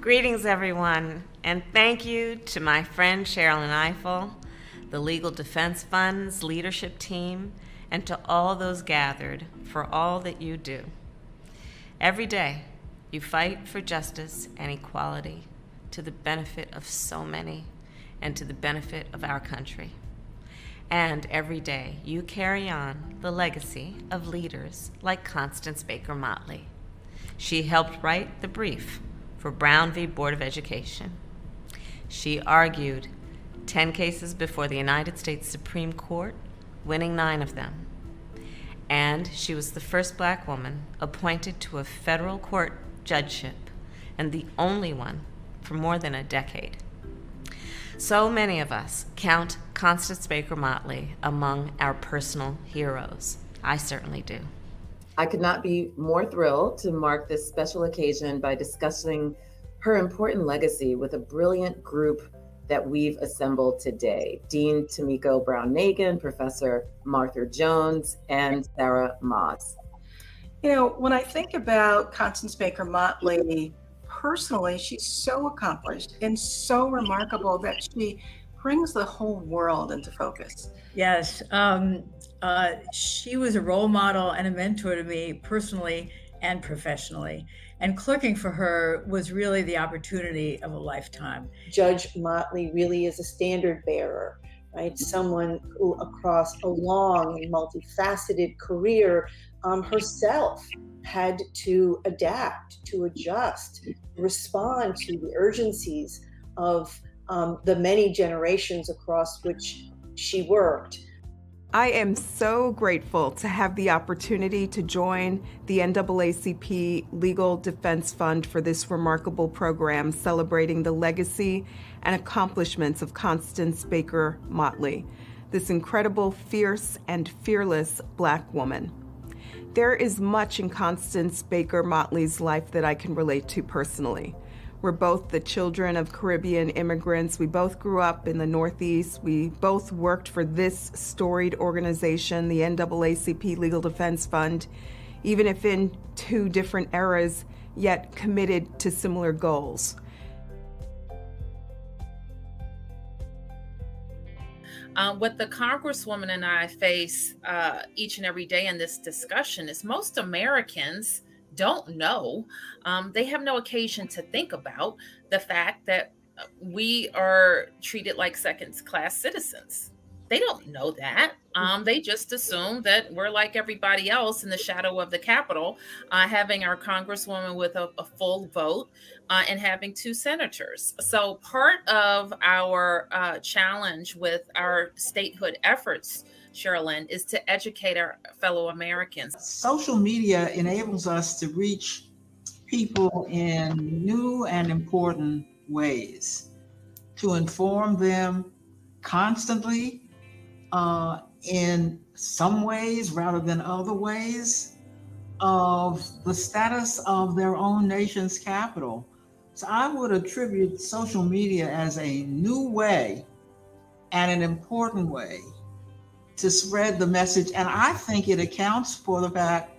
Greetings, everyone, and thank you to my friend Sherilyn Eiffel, the Legal Defense Fund's leadership team, and to all those gathered for all that you do. Every day, you fight for justice and equality to the benefit of so many and to the benefit of our country. And every day, you carry on the legacy of leaders like Constance Baker Motley. She helped write the brief for Brown v. Board of Education. She argued 10 cases before the United States Supreme Court, winning 9 of them. And she was the first Black woman appointed to a federal court judgeship, and the only one for more than a decade. So many of us count Constance Baker Motley among our personal heroes. I certainly do. I could not be more thrilled to mark this special occasion by discussing her important legacy with a brilliant group that we've assembled today. Dean Tomiko Brown-Nagin, Professor Martha Jones, and Sarah Moss. You know, when I think about Constance Baker Motley, personally, she's so accomplished and so remarkable that she brings the whole world into focus. Yes, she was a role model and a mentor to me personally and professionally. And clerking for her was really the opportunity of a lifetime. Judge Motley really is a standard bearer, right? Someone who across a long and multifaceted career herself had to adapt, to adjust, respond to the urgencies of the many generations across which she worked. I am so grateful to have the opportunity to join the NAACP Legal Defense Fund for this remarkable program celebrating the legacy and accomplishments of Constance Baker Motley, this incredible, fierce, and fearless Black woman. There is much in Constance Baker Motley's life that I can relate to personally. We're both the children of Caribbean immigrants. We both grew up in the Northeast. We both worked for this storied organization, the NAACP Legal Defense Fund, even if in 2 different eras, yet committed to similar goals. What the Congresswoman and I face each and every day in this discussion is most Americans don't know. They have no occasion to think about the fact that we are treated like second-class citizens. They don't know that. They just assume that we're like everybody else in the shadow of the Capitol, having our Congresswoman with a full vote and having 2 senators. So part of our challenge with our statehood efforts, Sherilyn, is to educate our fellow Americans. Social media enables us to reach people in new and important ways, to inform them constantly, in some ways rather than other ways, of the status of their own nation's capital. So I would attribute social media as a new way and an important way to spread the message. And I think it accounts for the fact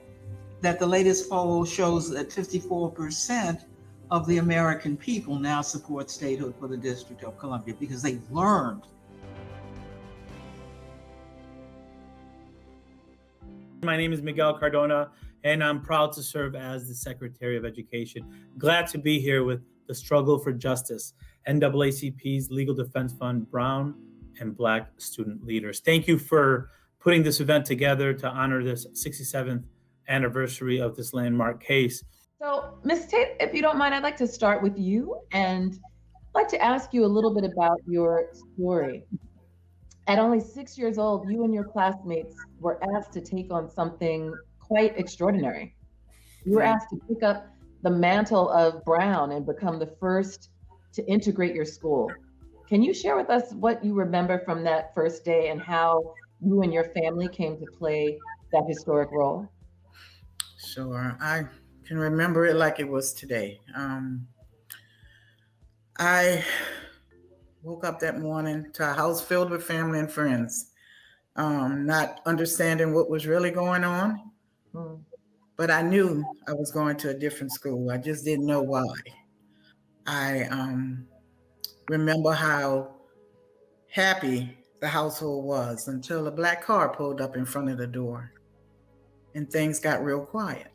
that the latest poll shows that 54% of the American people now support statehood for the District of Columbia because they've learned. My name is Miguel Cardona, and I'm proud to serve as the Secretary of Education. Glad to be here with the Struggle for Justice, NAACP's Legal Defense Fund, Brown and Black student leaders. Thank you for putting this event together to honor this 67th anniversary of this landmark case. So, Ms. Tate, if you don't mind, I'd like to start with you and I'd like to ask you a little bit about your story. At only 6 years old, you and your classmates were asked to take on something quite extraordinary. You were asked to pick up the mantle of Brown and become the first to integrate your school. Can you share with us what you remember from that first day and how you and your family came to play that historic role? Sure, I can remember it like it was today. I woke up that morning to a house filled with family and friends, not understanding what was really going on. But I knew I was going to a different school. I just didn't know why. I remember how happy the household was until a black car pulled up in front of the door and things got real quiet.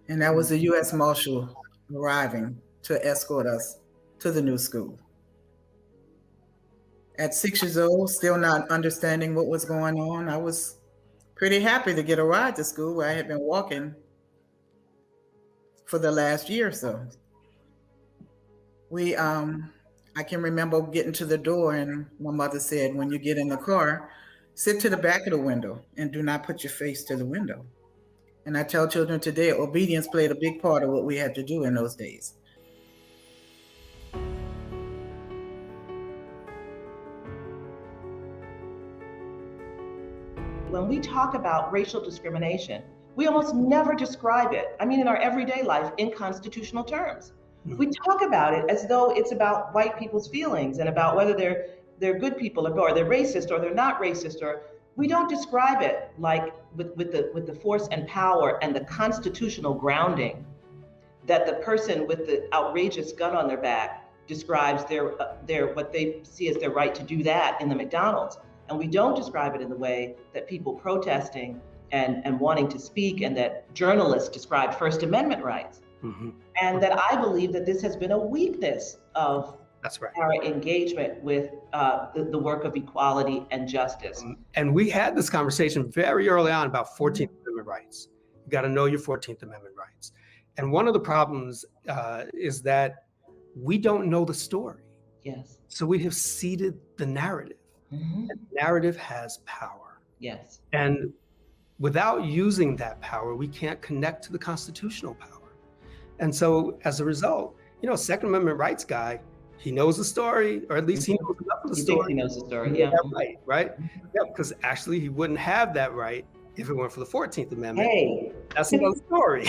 And that was the U.S. Marshal arriving to escort us to the new school. At 6 years old, still not understanding what was going on, I was pretty happy to get a ride to school where I had been walking for the last year or so. I can remember getting to the door and my mother said, when you get in the car, sit to the back of the window and do not put your face to the window. And I tell children today, obedience played a big part of what we had to do in those days. When we talk about racial discrimination, we almost never describe it, I mean, in our everyday life, in constitutional terms. We talk about it as though it's about white people's feelings and about whether they're good people or they're racist or they're not racist, or we don't describe it like with the force and power and the constitutional grounding that the person with the outrageous gun on their back describes their what they see as their right to do that in the McDonald's. And we don't describe it in the way that people protesting and wanting to speak and that journalists describe First Amendment rights. Mm-hmm. And that I believe that this has been a weakness of our engagement with the work of equality and justice. And we had this conversation very early on about 14th Amendment rights. You got to know your 14th Amendment rights. And one of the problems is that we don't know the story. Yes. So we have ceded the narrative. Mm-hmm. And the narrative has power. Yes. And without using that power, we can't connect to the constitutional power. And so as a result, Second Amendment rights guy, he knows the story, or at least he knows enough of the story. He knows the story, yeah. Right? Yeah, because actually he wouldn't have that right if it weren't for the 14th Amendment. Hey. That's another story.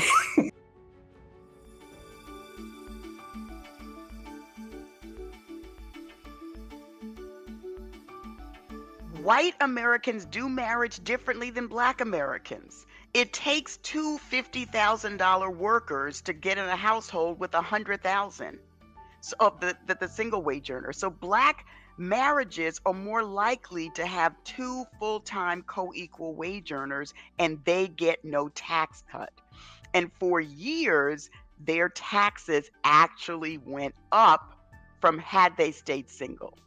White Americans do marriage differently than Black Americans. It takes two $50,000 workers to get in a household with 100,000 of the single wage earner. So Black marriages are more likely to have two full-time co-equal wage earners, and they get no tax cut. And for years, their taxes actually went up from had they stayed single.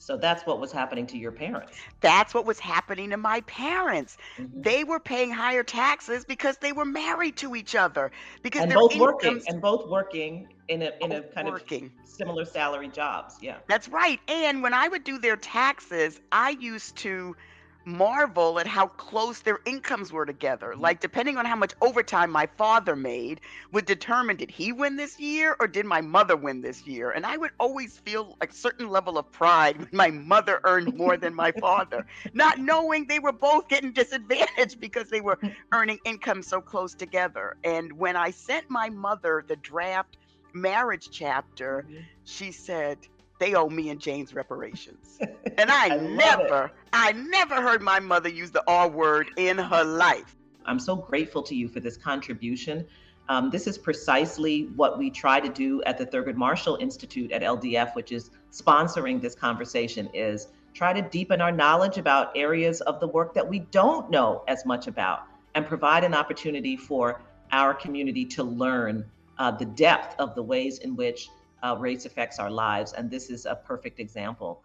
So that's what was happening to your parents. That's what was happening to my parents. Mm-hmm. They were paying higher taxes because they were married to each other. Because and their both incomes, working in a kind of similar salary jobs. Yeah. That's right. And when I would do their taxes, I used to marvel at how close their incomes were together. Like, depending on how much overtime my father made would determine, did he win this year or did my mother win this year? And I would always feel a certain level of pride when my mother earned more than my father, not knowing they were both getting disadvantaged because they were earning income so close together. And when I sent my mother the draft marriage chapter, she said, they owe me and James reparations. And I never heard my mother use the R word in her life. I'm so grateful to you for this contribution. This is precisely what we try to do at the Thurgood Marshall Institute at LDF, which is sponsoring this conversation, is try to deepen our knowledge about areas of the work that we don't know as much about and provide an opportunity for our community to learn the depth of the ways in which race affects our lives. And this is a perfect example